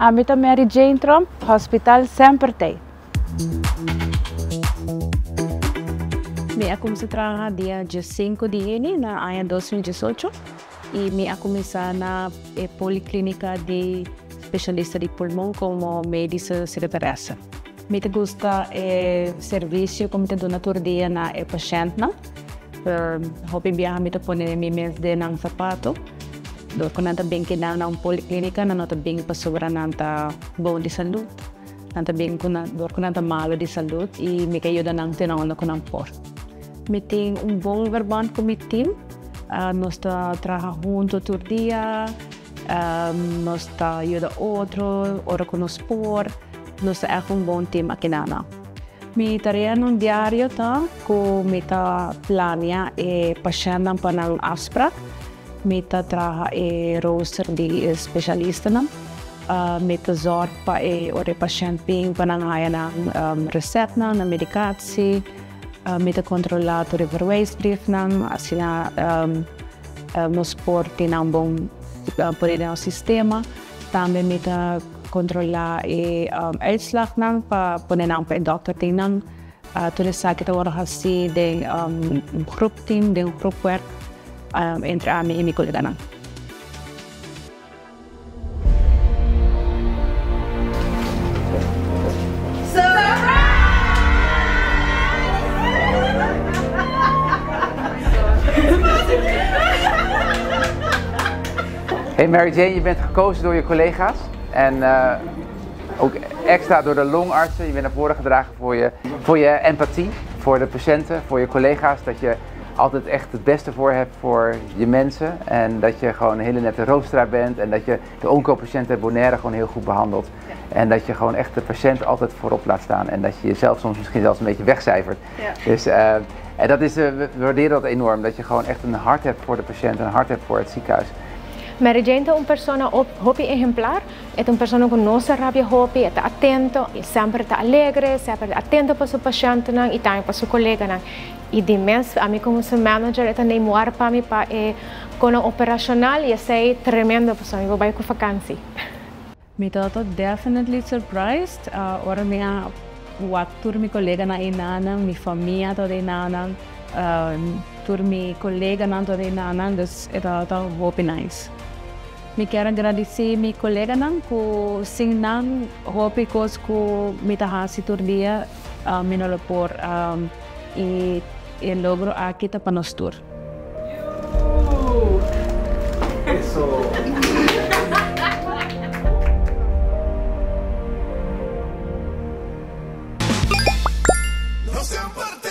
Amita Mary Jane Trump, Hospital Sempertay. Me comecei a trabalhar dia 5 de junho na ano 2018 e me comecei na policlínica de especialista de pulmão como médica secretária. Me gusta serviço como te dona todo dia na paciente na. Hopi biya me pone mi mes de nang sapato. Do ko nanta bem que na policlínica na nota bem para sobra nanta bom de saúde. Nanta bem ko nanta malo de saúde e me kayo da nang tinawon ko nang por. Me tem bom verbal com mi team. Nós trabalhamos junto todo dia. Nós ajuda outro, ora com nós por. Nós é bom team aqui na. Mi tarefa no diário tá com me plania paciente para nang aspra. Me trabalha roster de especialista na. Me zorg pa ore paciente bem para nang haya nang recept na medicatie. Me controla o verwijsbrief nang asina nos porti nang bom poder no sistema. Também me controla uitslag nang pa poner nang pa dokter ting nang tulis sa kita wara hasi de groep team de groepwerk entre ami e mi colega nang. Hey Mary Jane, je bent gekozen door je collega's en ook extra door de longartsen. Je bent naar voren gedragen voor je empathie, voor de patiënten, voor je collega's. Dat je altijd echt het beste voor hebt voor je mensen en dat je gewoon een hele nette roosteraar bent en dat je de onco-patiënten Bonaire gewoon heel goed behandelt. En dat je gewoon echt de patiënt altijd voorop laat staan en dat je jezelf soms misschien zelfs een beetje wegcijfert. Ja. Dus en dat is, we waarderen dat enorm, dat je gewoon echt een hart hebt voor de patiënt en een hart hebt voor het ziekenhuis. Mary Jane é uma pessoa hopi exemplar, é uma pessoa que não se rabia hopi, é atento, e sempre está alegre, sempre atento para o paciente e também para o colega. E de mês, a mim como manager, é também moar para mim para com o operacional e é tremendo para mim, vou para com vacância. Me tô definitely surprised. Ora minha waktu mi colega na inana, mi família toda inana, tur mi colega na toda inana, dus é tá hopi nice. Me quero agradecer meu colega nang ko sing nang hopi kos ko mitahasi tur dia minolo por e logro aqui ta panostur. Eso. No sean parte